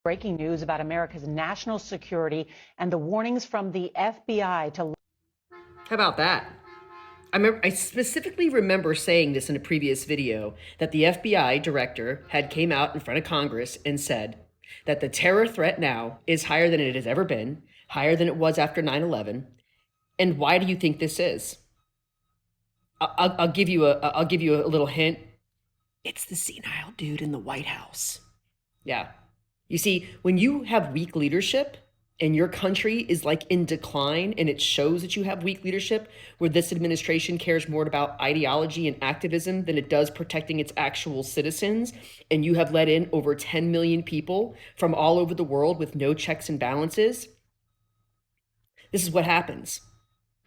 Breaking news about America's national security and the warnings from the FBI to. How about that? I specifically remember saying this in a previous video, that the FBI director had came out in front of Congress and said that the terror threat now is higher than it has ever been, higher than it was after 9/11. And why do you think this is? I'll give you a little hint. It's the senile dude in the White House. Yeah. You see, when you have weak leadership and your country is like in decline, and it shows that you have weak leadership, where this administration cares more about ideology and activism than it does protecting its actual citizens, and you have let in over 10 million people from all over the world with no checks and balances, this is what happens.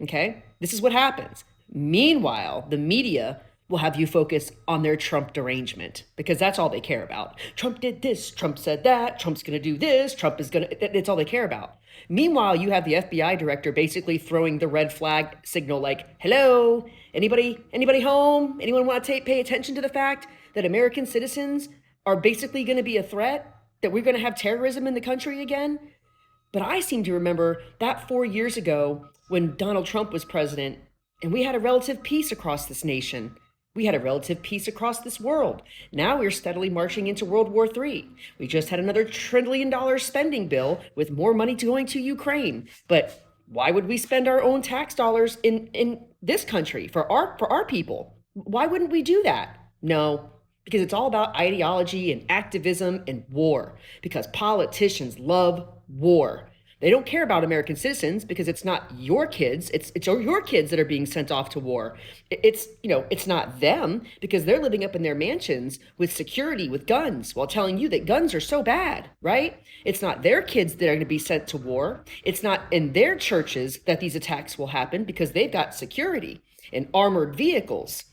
Okay? This is what happens. Meanwhile, the media will have you focus on their Trump derangement, because that's all they care about. Trump did this, Trump said that, Trump's going to do this, Trump is going to, it's all they care about. Meanwhile, you have the FBI director basically throwing the red flag signal like, hello, anybody home? Anyone want to pay attention to the fact that American citizens are basically going to be a threat, that we're going to have terrorism in the country again? But I seem to remember that 4 years ago when Donald Trump was president and we had a relative peace across this nation. We had a relative peace across this world. Now we're steadily marching into World War III. We just had another $1 trillion spending bill with more money going to Ukraine. But why would we spend our own tax dollars in this country for our people? Why wouldn't we do that? No, because it's all about ideology and activism and war. Because politicians love war. They don't care about American citizens because it's not your kids. It's your kids that are being sent off to war. It's not them because they're living up in their mansions with security, with guns, while telling you that guns are so bad, right? It's not their kids that are going to be sent to war. It's not in their churches that these attacks will happen because they've got security and armored vehicles.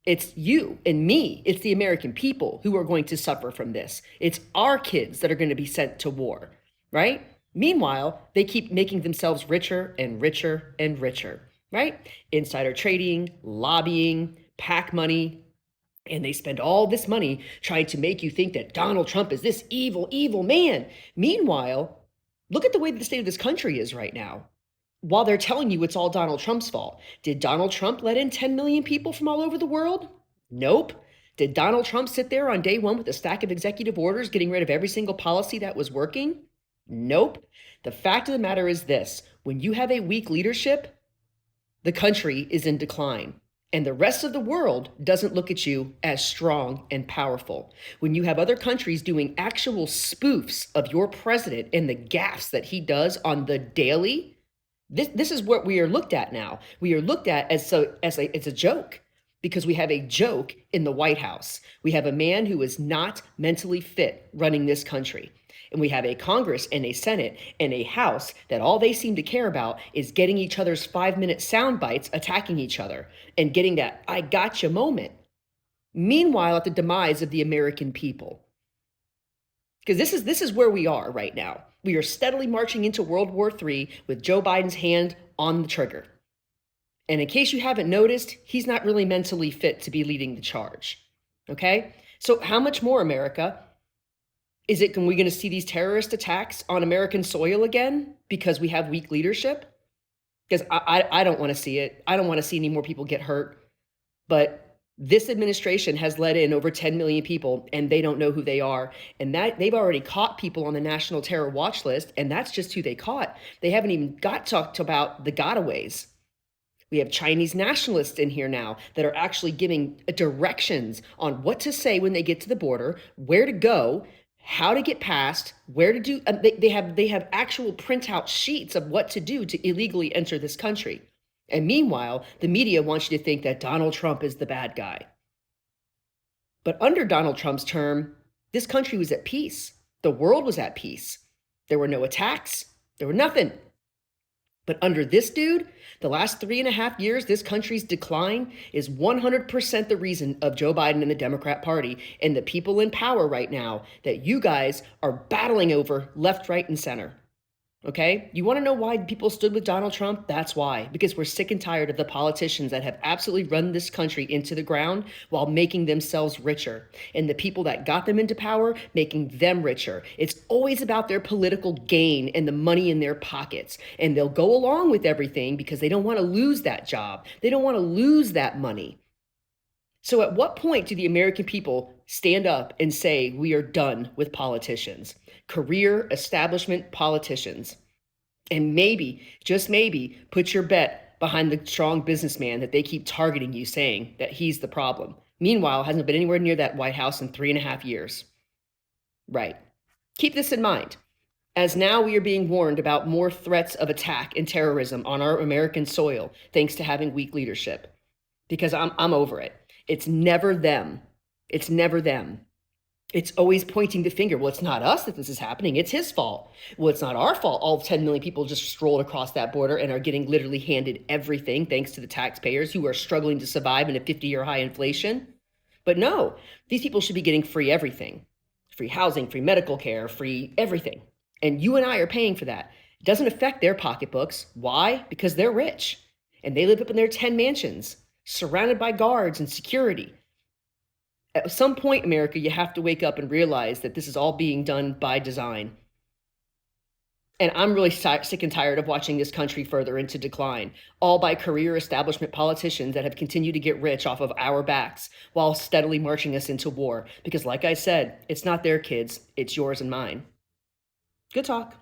It's you and me. It's the American people who are going to suffer from this. It's our kids that are going to be sent to war, right? Meanwhile, they keep making themselves richer and richer and richer, right? Insider trading, lobbying, PAC money, and they spend all this money trying to make you think that Donald Trump is this evil, evil man. Meanwhile, look at the way the state of this country is right now. While they're telling you it's all Donald Trump's fault. Did Donald Trump let in 10 million people from all over the world? Nope. Did Donald Trump sit there on day one with a stack of executive orders getting rid of every single policy that was working? Nope. The fact of the matter is this: when you have a weak leadership, the country is in decline. And the rest of the world doesn't look at you as strong and powerful. When you have other countries doing actual spoofs of your president and the gaffes that he does on the daily, this is what we are looked at now. We are looked at as a joke, because we have a joke in the White House. We have a man who is not mentally fit running this country. And we have a Congress and a Senate and a House that all they seem to care about is getting each other's 5-minute sound bites, attacking each other, and getting that "I gotcha" moment. Meanwhile, at the demise of the American people. Because this is where we are right now. We are steadily marching into World War III with Joe Biden's hand on the trigger. And in case you haven't noticed, he's not really mentally fit to be leading the charge. Okay? So how much more, America? Are we going to see these terrorist attacks on American soil again because we have weak leadership? Because I don't want to see it. I don't want to see any more people get hurt. But this administration has let in over 10 million people, and they don't know who they are. And that they've already caught people on the National Terror Watch List, and that's just who they caught. They haven't even talked about the gotaways. We have Chinese nationalists in here now that are actually giving directions on what to say when they get to the border, where to go, how to get past, where to do. They have actual printout sheets of what to do to illegally enter this country. And meanwhile, the media wants you to think that Donald Trump is the bad guy. But under Donald Trump's term, this country was at peace. The world was at peace. There were no attacks. There were nothing. But under this dude, the last 3.5 years, this country's decline is 100% the reason of Joe Biden and the Democrat Party and the people in power right now that you guys are battling over left, right, and center. Okay? You want to know why people stood with Donald Trump? That's why. Because we're sick and tired of the politicians that have absolutely run this country into the ground while making themselves richer. And the people that got them into power, making them richer. It's always about their political gain and the money in their pockets. And they'll go along with everything because they don't want to lose that job. They don't want to lose that money. So at what point do the American people stand up and say, we are done with politicians, career establishment politicians, and maybe, just maybe, put your bet behind the strong businessman that they keep targeting you, saying that he's the problem. Meanwhile, hasn't been anywhere near that White House in 3.5 years. Right. Keep this in mind, as now we are being warned about more threats of attack and terrorism on our American soil, thanks to having weak leadership. Because I'm over it. It's never them. It's never them. It's always pointing the finger. Well, it's not us that this is happening. It's his fault. Well, it's not our fault. All 10 million people just strolled across that border and are getting literally handed everything thanks to the taxpayers who are struggling to survive in a 50-year high inflation. But no, these people should be getting free everything. Free housing, free medical care, free everything. And you and I are paying for that. It doesn't affect their pocketbooks. Why? Because they're rich. And they live up in their 10 mansions, surrounded by guards and security. At some point, America, you have to wake up and realize that this is all being done by design. And I'm really sick and tired of watching this country further into decline, all by career establishment politicians that have continued to get rich off of our backs while steadily marching us into war. Because like I said, it's not their kids, it's yours and mine. Good talk.